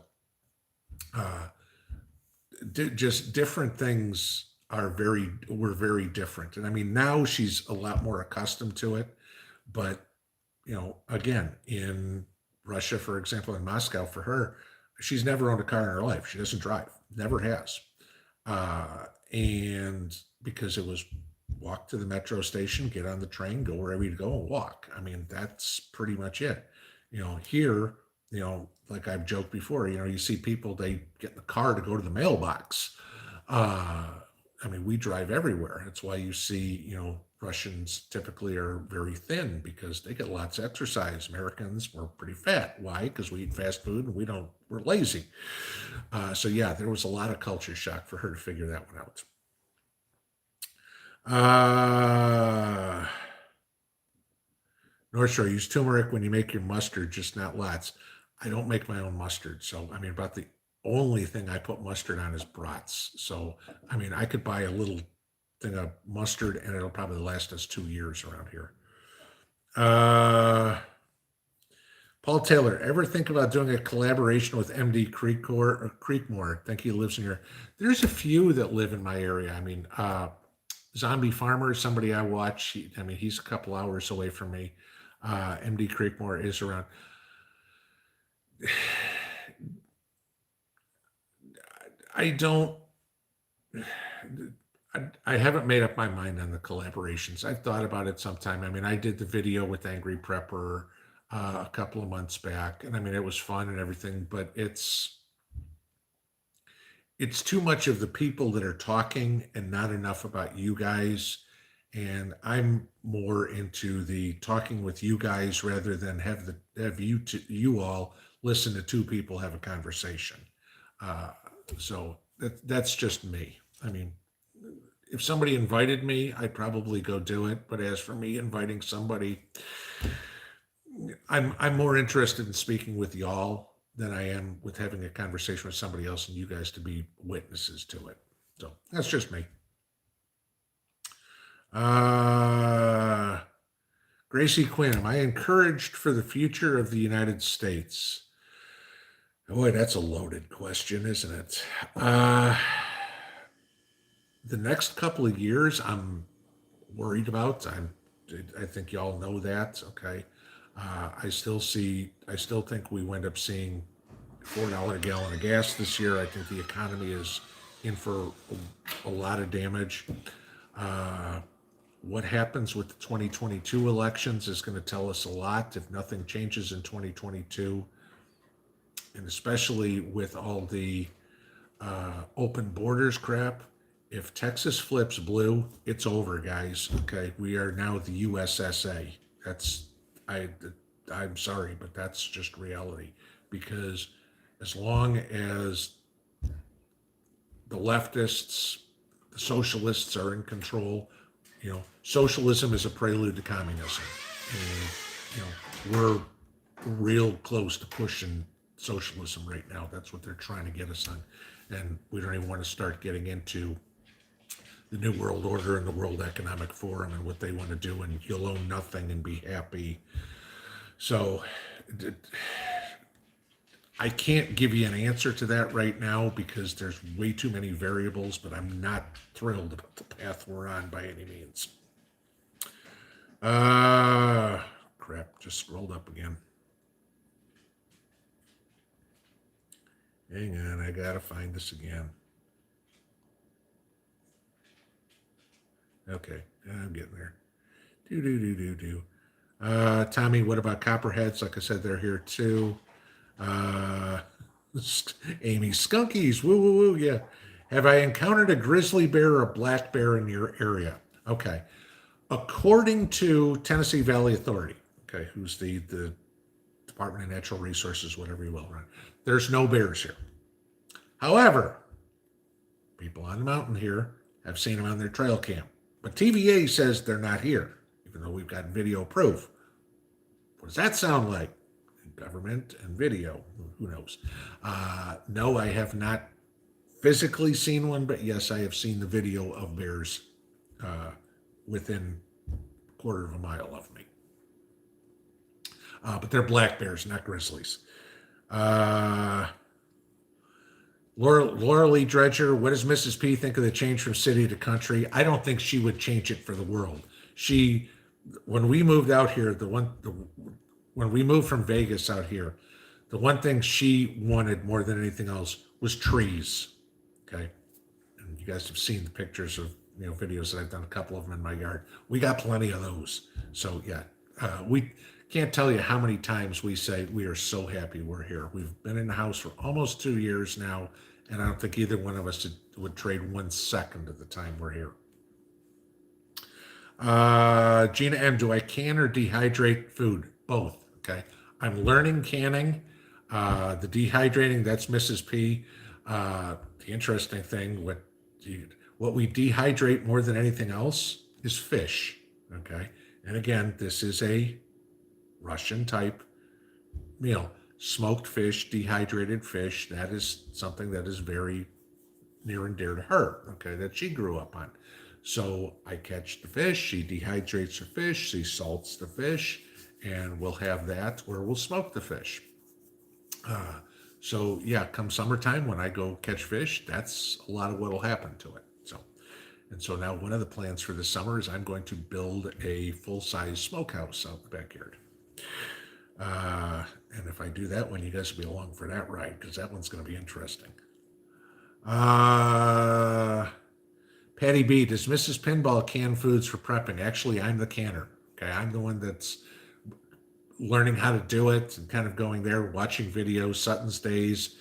just different things were very different. And now she's a lot more accustomed to it. But, again, in Russia, for example, in Moscow, for her, she's never owned a car in her life. She doesn't drive, never has. And because it was walk to the metro station, get on the train, go wherever you go and walk. That's pretty much it. Here, like I've joked before, you see people, they get in the car to go to the mailbox. We drive everywhere. That's why you see, Russians typically are very thin because they get lots of exercise. Americans, we're pretty fat. Why? Because we eat fast food and we're lazy. So yeah, there was a lot of culture shock for her to figure that one out. North Shore, use turmeric when you make your mustard, just not lots. I don't make my own mustard. So, about the only thing I put mustard on is brats. So, I could buy a little thing of mustard and it'll probably last us 2 years around here. Paul Taylor, ever think about doing a collaboration with MD Creekmore? I think he lives in here. There's a few that live in my area. Zombie Farmer, somebody I watch. He's a couple hours away from me. MD Creekmore is around. I haven't made up my mind on the collaborations. I've thought about it sometime. I did the video with Angry Prepper a couple of months back, and it was fun and everything, but it's too much of the people that are talking and not enough about you guys. And I'm more into the talking with you guys rather than have you all listen to two people have a conversation. So that's just me. I mean, if somebody invited me, I'd probably go do it. But as for me inviting somebody, I'm more interested in speaking with y'all than I am with having a conversation with somebody else and you guys to be witnesses to it. So that's just me. Gracie Quinn, am I encouraged for the future of the United States? Boy, that's a loaded question, isn't it? The next couple of years, I'm worried about. I think y'all know that. Okay. I still think we wind up seeing $4 a gallon of gas this year. I think the economy is in for a lot of damage. What happens with the 2022 elections is going to tell us a lot if nothing changes in 2022. And especially with all the open borders crap. If Texas flips blue, it's over, guys. Okay, we are now the USSA. I'm sorry, but that's just reality. Because as long as the leftists, the socialists are in control, socialism is a prelude to communism. And, we're real close to pushing socialism right now. That's what they're trying to get us on. And we don't even want to start getting into the New World Order and the World Economic Forum and what they want to do, and you'll own nothing and be happy. So I can't give you an answer to that right now because there's way too many variables, but I'm not thrilled about the path we're on by any means. Crap, just scrolled up again. Hang on, I gotta find this again. Okay, I'm getting there. Tommy, what about copperheads? Like I said, they're here too. Amy, skunkies, woo, woo, woo, yeah. Have I encountered a grizzly bear or a black bear in your area? Okay. According to Tennessee Valley Authority, okay, who's the Department of Natural Resources, whatever you will, right? There's no bears here. However, people on the mountain here have seen them on their trail cam. But TVA says they're not here, even though we've got video proof. What does that sound like? Government and video, who knows? No, I have not physically seen one, but yes, I have seen the video of bears within a quarter of a mile of me. But they're black bears, not grizzlies. Laura Lee Dredger, what does Mrs. P think of the change from city to country? I don't think she would change it for the world. When we moved out here, when we moved from Vegas out here, the one thing she wanted more than anything else was trees. Okay, and you guys have seen the pictures of videos that I've done, a couple of them in my yard. We got plenty of those. So yeah, we can't tell you how many times we say we are so happy we're here. We've been in the house for almost 2 years now, and I don't think either one of us would trade 1 second of the time we're here. Gina M, do I can or dehydrate food? Both. Okay. I'm learning canning. The dehydrating, that's Mrs. P. The interesting thing, what we dehydrate more than anything else is fish. Okay. And again, this is a Russian type meal. Smoked fish, dehydrated fish. That is something that is very near and dear to her. Okay. That she grew up on. So I catch the fish, she dehydrates the fish, she salts the fish, and we'll have that, or we'll smoke the fish. So yeah, come summertime when I go catch fish, that's a lot of what will happen to it. So now one of the plans for the summer is I'm going to build a full-size smokehouse out in the backyard. And if I do that one, you guys will be along for that ride because that one's going to be interesting. Patty B, does Mrs. Pinball can foods for prepping? Actually, I'm the canner. Okay, I'm the one that's learning how to do it and kind of going there, watching videos, Sutton's Days,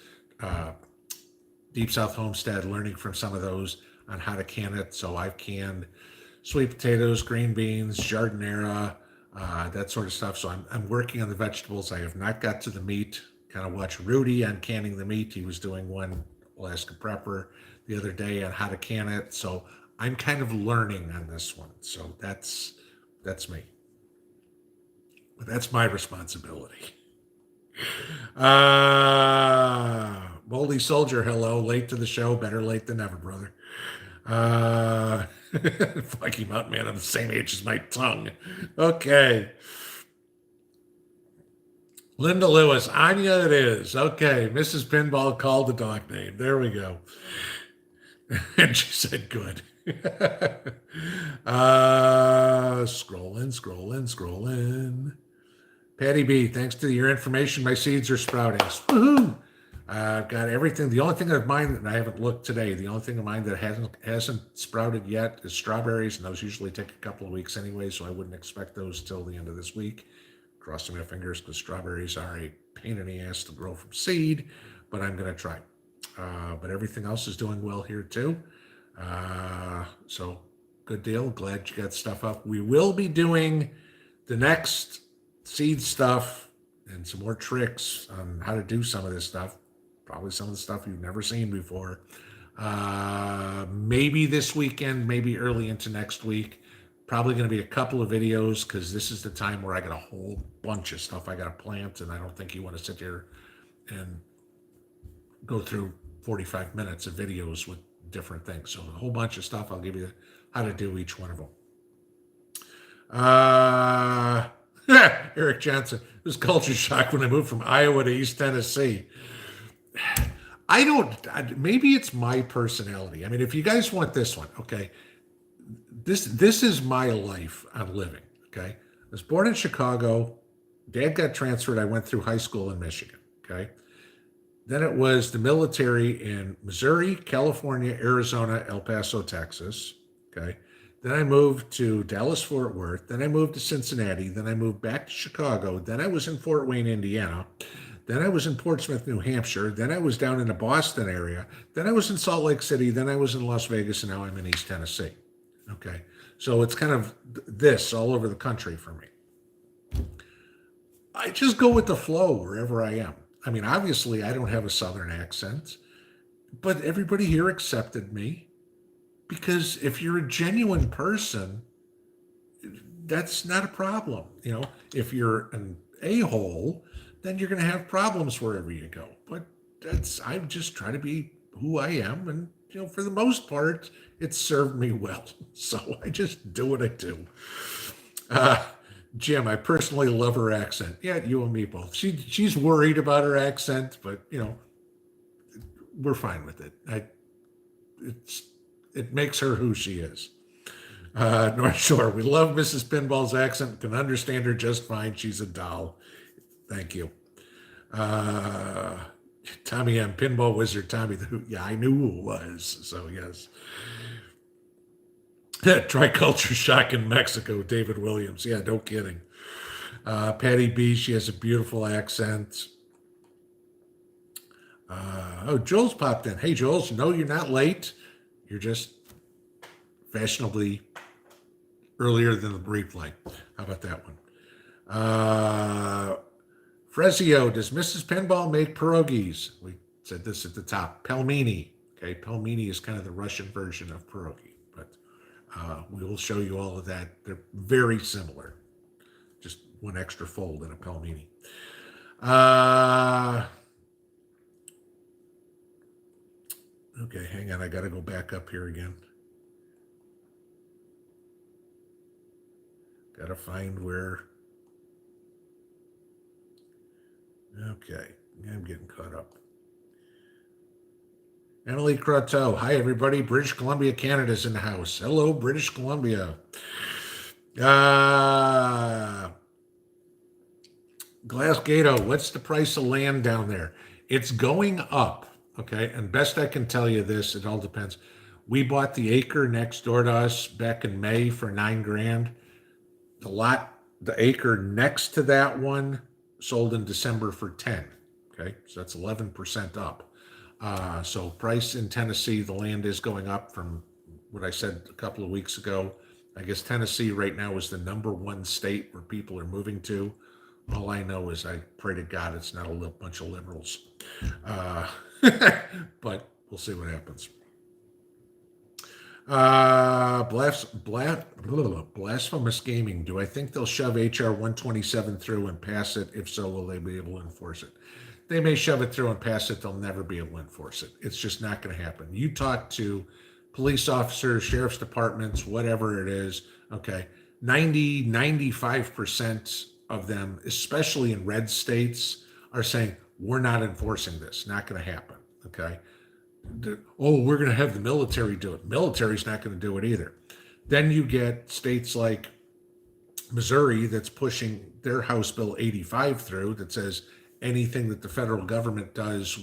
Deep South Homestead, learning from some of those on how to can it. So I've canned sweet potatoes, green beans, jardinera, that sort of stuff. So I'm working on the vegetables. I have not got to the meat. kind of watch Rudy on canning the meat. He was doing one Alaska Prepper the other day on how to can it. So I'm kind of learning on this one. So that's me. But that's my responsibility. Moldy Soldier, hello. Late to the show. Better late than never, brother. Funky Mountain Man, I'm the same age as my tongue. Okay. Linda Lewis, Anya it is. Okay, Mrs. Pinball called the dog name. There we go. And she said good. Scrolling. Patty B, thanks to your information, my seeds are sprouting. Woohoo! I've got everything. The only thing of mine that I haven't looked today, the only thing of mine that hasn't sprouted yet is strawberries, and those usually take a couple of weeks anyway, so I wouldn't expect those till the end of this week. Crossing my fingers because strawberries are a pain in the ass to grow from seed, but I'm going to try. But everything else is doing well here too. So good deal. Glad you got stuff up. We will be doing the next seed stuff and some more tricks on how to do some of this stuff. Probably some of the stuff you've never seen before. Maybe this weekend, maybe early into next week. Probably going to be a couple of videos because this is the time where I got a whole bunch of stuff I got to plant, and I don't think you want to sit here and go through 45 minutes of videos with different things. So a whole bunch of stuff. I'll give you how to do each one of them. Eric Johnson, it was culture shock when I moved from Iowa to East Tennessee. Maybe it's my personality. I mean, if you guys want this one, okay, this is my life I'm living, okay? I was born in Chicago. Dad got transferred. I went through high school in Michigan, okay? Then it was the military in Missouri, California, Arizona, El Paso, Texas, okay? Then I moved to Dallas-Fort Worth. Then I moved to Cincinnati. Then I moved back to Chicago. Then I was in Fort Wayne, Indiana. Then I was in Portsmouth, New Hampshire. Then I was down in the Boston area. Then I was in Salt Lake City. Then I was in Las Vegas, and now I'm in East Tennessee. Okay, so it's kind of this all over the country for me. I just go with the flow wherever I am. I mean, obviously, I don't have a Southern accent, but everybody here accepted me because if you're a genuine person, that's not a problem. You know, if you're an a-hole, then you're going to have problems wherever you go. But I just try to be who I am, and you know, for the most part, it's served me well. So I just do what I do. Jim, I personally love her accent. Yeah, you and me both. She's worried about her accent, but you know, we're fine with it. It makes her who she is. North Shore, we love Mrs. Pinball's accent. Can understand her just fine. She's a doll. Thank you. Tommy M. Pinball Wizard Tommy the Who. Yeah, I knew who it was. So yes. Triculture shock in Mexico, David Williams. Yeah, no kidding. Patty B, she has a beautiful accent. Joel's popped in. Hey, Joel's, no, you're not late. You're just fashionably earlier than the replay. How about that one? Frezio, does Mrs. Pinball make pierogies? We said this at the top. Pelmeni. Okay, pelmeni is kind of the Russian version of pierogi, but we will show you all of that. They're very similar. Just one extra fold in a pelmeni. Okay, hang on. I got to go back up here again. Got to find where. Okay, I'm getting caught up. Emily Croteau. Hi, everybody. British Columbia, Canada's in the house. Hello, British Columbia. Glasgato, what's the price of land down there? It's going up, okay? And best I can tell you this, it all depends. We bought the acre next door to us back in May for $9,000. The acre next to that one sold in December for 10. Okay, so that's 11% up. So price in Tennessee, the land is going up from what I said a couple of weeks ago. I guess Tennessee right now is the #1 state where people are moving to. All I know is I pray to God it's not a bunch of liberals. Uh, but we'll see what happens. Blasphemous gaming. Do I think they'll shove HR 127 through and pass it? If so, will they be able to enforce it? They may shove it through and pass it. They'll never be able to enforce it. It's just not going to happen. You talk to police officers, sheriff's departments, whatever it is, okay, 95% of them, especially in red states, are saying, we're not enforcing this. Not going to happen, okay? We're going to have the military do it. Military's not going to do it either. Then you get states like Missouri that's pushing their House Bill 85 through that says anything that the federal government does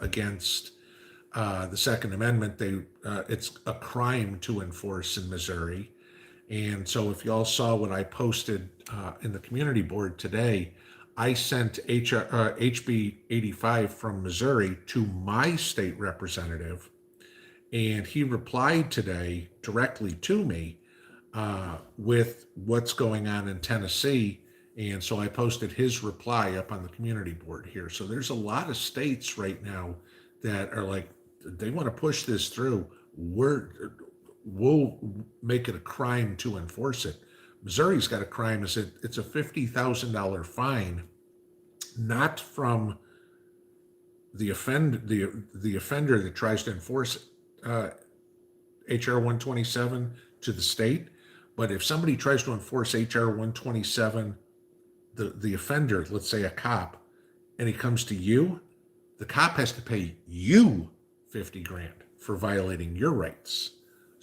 against the Second Amendment, it's a crime to enforce in Missouri. And so if you all saw what I posted in the community board today, I sent HB 85 from Missouri to my state representative, and he replied today directly to me with what's going on in Tennessee. And so I posted his reply up on the community board here. So there's a lot of states right now that are like, they want to push this through. We'll make it a crime to enforce it. Missouri's got a crime. It's a $50,000 fine, not from the offender that tries to enforce HR 127 to the state. But if somebody tries to enforce HR 127, the offender, let's say a cop, and he comes to you, the cop has to pay you 50 grand for violating your rights.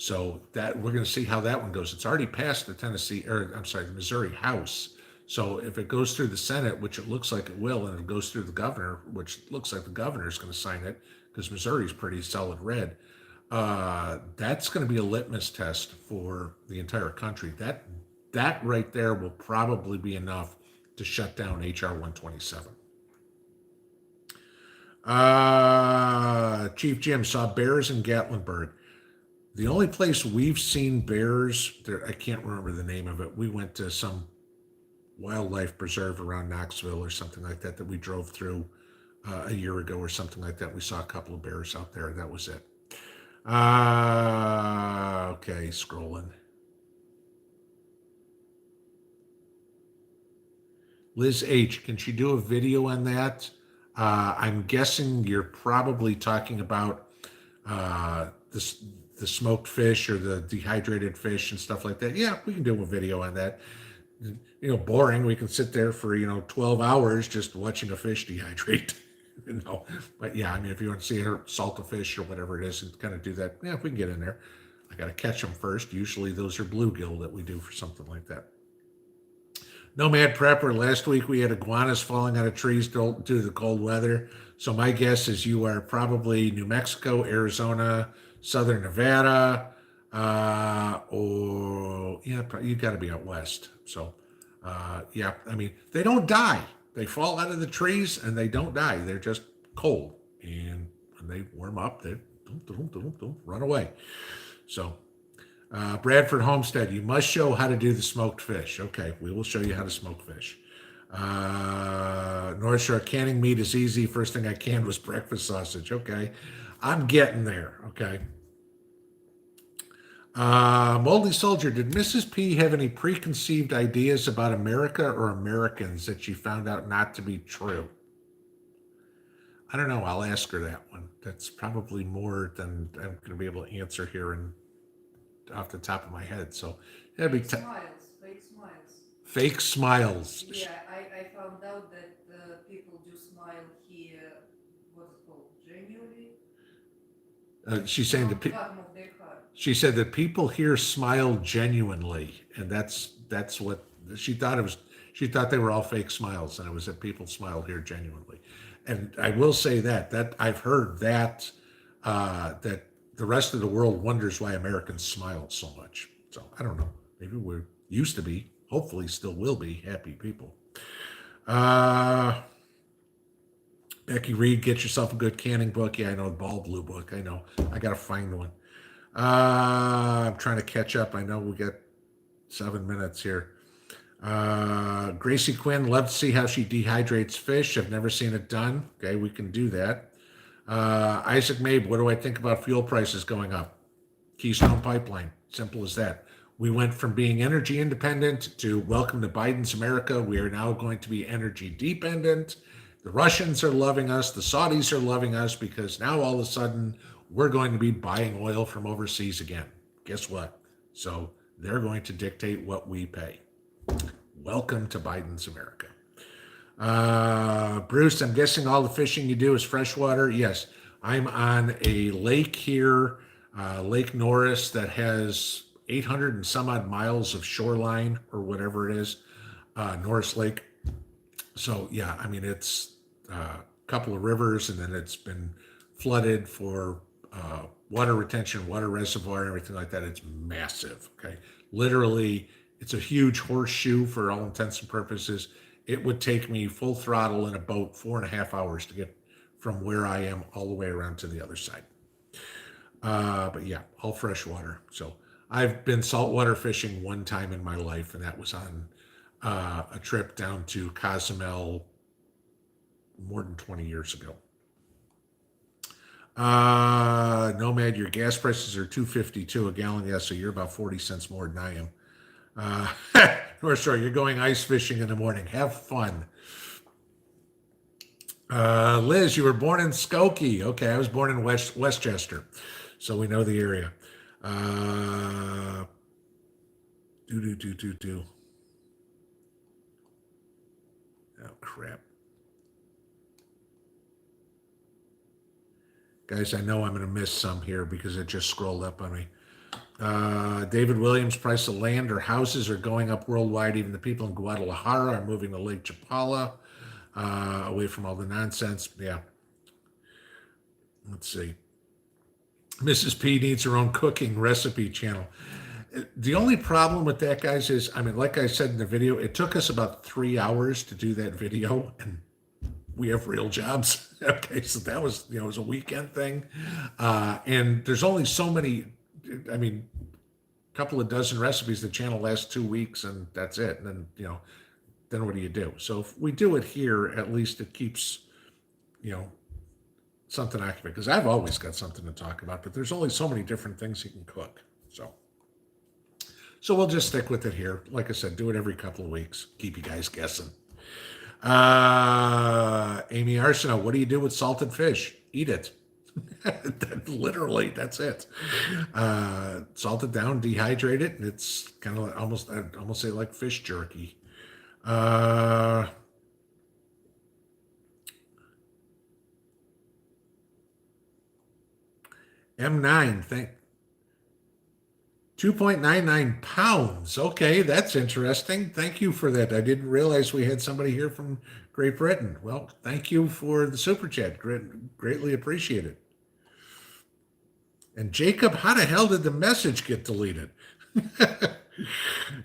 So that we're going to see how that one goes. It's already passed the Missouri House. So if it goes through the Senate, which it looks like it will, and it goes through the governor, which looks like the governor is going to sign it because Missouri's pretty solid red, that's going to be a litmus test for the entire country. That right there will probably be enough to shut down HR 127. Chief Jim saw bears in Gatlinburg. The only place we've seen bears, I can't remember the name of it. We went to some wildlife preserve around Knoxville or something like that we drove through a year ago or something like that. We saw a couple of bears out there. That was it. Okay, scrolling. Liz H., can she do a video on that? I'm guessing you're probably talking about the smoked fish or the dehydrated fish and stuff like that. Yeah, we can do a video on that. Boring. We can sit there for 12 hours just watching a fish dehydrate. But yeah, I mean, if you want to see her salt a fish or whatever it is and kind of do that, yeah, we can get in there. I got to catch them first. Usually those are bluegill that we do for something like that. Nomad Prepper, last week we had iguanas falling out of trees due to the cold weather. So my guess is you are probably New Mexico, Arizona, Southern Nevada, or you got to be out west. So yeah, I mean, they don't die. They fall out of the trees and they don't die. They're just cold. And when they warm up, they don't run away. So Bradford Homestead, you must show how to do the smoked fish. Okay, we will show you how to smoke fish. North Shore, canning meat is easy. First thing I canned was breakfast sausage. Okay, I'm getting there. Okay. Moldy Soldier, did Mrs. P have any preconceived ideas about America or Americans that she found out not to be true? I don't know. I'll ask her that one. That's probably more than I'm going to be able to answer here and off the top of my head. So that'd be Fake smiles. Fake smiles. Yeah, I found out that people do smile here. What's it called? Genuinely. She's saying From the bottom of their heart. she said that people here smile genuinely, and that's what she thought it was. She thought they were all fake smiles, and it was that people smile here genuinely. And I will say that I've heard that that the rest of the world wonders why Americans smile so much. So I don't know. Maybe we used to be, hopefully still will be, happy people. Becky Reed, get yourself a good canning book. Yeah, I know, the Ball Blue book. I know. I got to find one. I'm trying to catch up. I know we got 7 minutes here. Gracie Quinn, love to see how she dehydrates fish. I've never seen it done. Okay, we can do that. Isaac Mabe, what do I think about fuel prices going up? Keystone Pipeline, simple as that. We went from being energy independent to welcome to Biden's America. We are now going to be energy dependent. The Russians are loving us. The Saudis are loving us because now all of a sudden we're going to be buying oil from overseas again. Guess what? So they're going to dictate what we pay. Welcome to Biden's America. Bruce, I'm guessing all the fishing you do is freshwater. Yes, I'm on a lake here, Lake Norris, that has 800 and some odd miles of shoreline or whatever it is, Norris Lake. So yeah, I mean, it's a couple of rivers, and then it's been flooded for water retention, water reservoir, and everything like that. It's massive. Okay, literally, it's a huge horseshoe for all intents and purposes. It would take me full throttle in a boat 4.5 hours to get from where I am all the way around to the other side. But yeah, all fresh water. So I've been saltwater fishing one time in my life, and that was on a trip down to Cozumel more than 20 years ago. Nomad, your gas prices are $2.52 a gallon. Yeah, so you're about 40 cents more than I am. Or sorry, you're going ice fishing in the morning. Have fun. Liz, you were born in Skokie. Okay, I was born in Westchester, so we know the area. Oh, crap. Guys, I know I'm going to miss some here because it just scrolled up on me. David Williams, price of land or houses are going up worldwide. Even the people in Guadalajara are moving to Lake Chapala, away from all the nonsense. Yeah. Let's see. Mrs. P needs her own cooking recipe channel. The only problem with that, guys, is, I mean, like I said in the video, it took us about 3 hours to do that video, and we have real jobs. Okay, so that was, it was a weekend thing. And there's only so many, I mean, a couple of dozen recipes. The channel lasts 2 weeks, and that's it. And then, then what do you do? So if we do it here, at least it keeps, something accurate, because I've always got something to talk about, but there's only so many different things you can cook. So we'll just stick with it here. Like I said, do it every couple of weeks. Keep you guys guessing. Amy Arsenault, what do you do with salted fish? Eat it. Literally, that's it. Salt it down, dehydrate it, and it's kind of almost, I'd almost say like fish jerky. M9, 2.99 pounds. Okay, that's interesting. Thank you for that. I didn't realize we had somebody here from Great Britain. Well, thank you for the super chat. Greatly appreciated. And Jacob, how the hell did the message get deleted?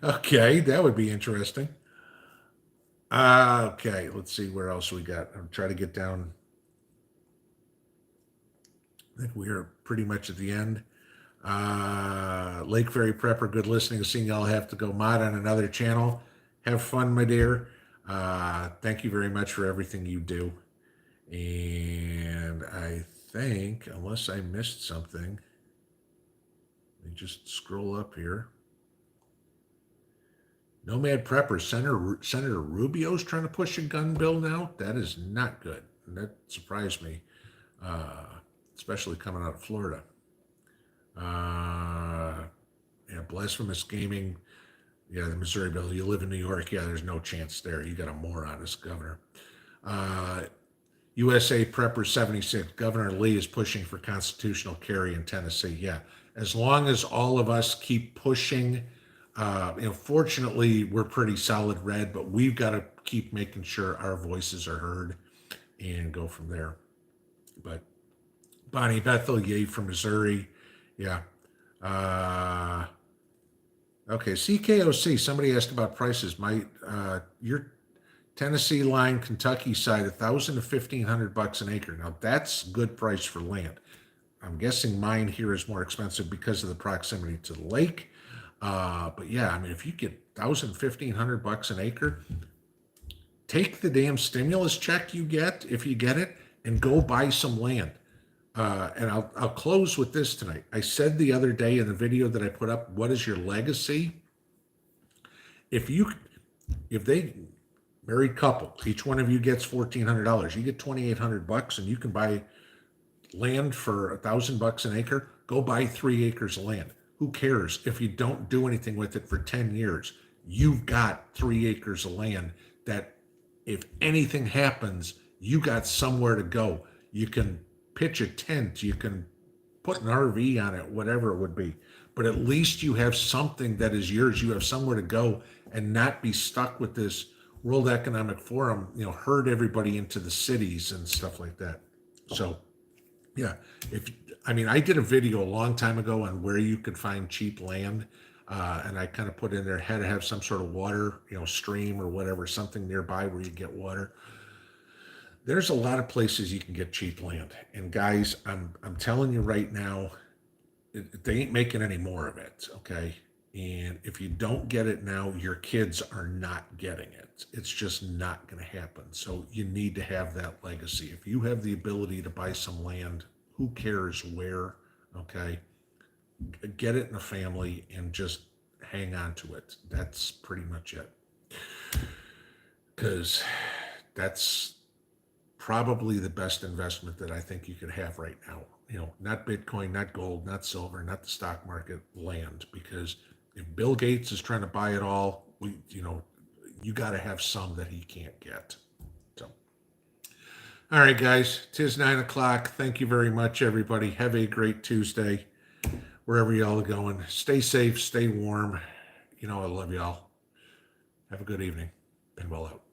Okay, that would be interesting. Okay, let's see where else we got. I'm trying to get down. I think we are pretty much at the end. Lake Ferry Prepper, good listening. Seeing y'all have to go mod on another channel. Have fun, my dear. Thank you very much for everything you do. And I think, unless I missed something, let me just scroll up here. Nomad Prepper, Senator Rubio's trying to push a gun bill now. That is not good. And that surprised me, especially coming out of Florida. Yeah, blasphemous gaming. Yeah, the Missouri bill. You live in New York. Yeah, there's no chance there. You got a moron as governor. USA Prepper 76. Governor Lee is pushing for constitutional carry in Tennessee. Yeah, as long as all of us keep pushing. Fortunately, we're pretty solid red, but we've got to keep making sure our voices are heard and go from there. But Bonnie Bethel, yay from Missouri. Yeah. Okay, CKOC, somebody asked about prices. Your Tennessee line, Kentucky side, $1,000 to $1,500 an acre. Now that's good price for land. I'm guessing mine here is more expensive because of the proximity to the lake. But yeah, I mean, if you get $1,500 an acre. Take the damn stimulus check you get, if you get it, and go buy some land. And I'll close with this tonight. I said the other day in the video that I put up, what is your legacy? If they married couple, each one of you gets $1,400, you get $2,800, and you can buy land for $1,000 an acre. Go buy 3 acres of land. Who cares if you don't do anything with it for 10 years? You've got 3 acres of land that if anything happens, you got somewhere to go. You can pitch a tent, you can put an RV on it, whatever it would be. But at least you have something that is yours. You have somewhere to go and not be stuck with this World Economic Forum, herd everybody into the cities and stuff like that. So, yeah, I did a video a long time ago on where you could find cheap land. And I kind of put in there, had to have some sort of water, stream or whatever, something nearby where you get water. There's a lot of places you can get cheap land. And guys, I'm telling you right now, they ain't making any more of it, okay? And if you don't get it now, your kids are not getting it. It's just not going to happen. So you need to have that legacy. If you have the ability to buy some land, who cares where, okay? Get it in a family and just hang on to it. That's pretty much it. Because that's probably the best investment that I think you could have right now. Not Bitcoin, not gold, not silver, not the stock market, land. Because if Bill Gates is trying to buy it all, you got to have some that he can't get. So, all right, guys, 'tis 9:00. Thank you very much, everybody. Have a great Tuesday. Wherever y'all are going, stay safe, stay warm. I love y'all. Have a good evening. Pinball out.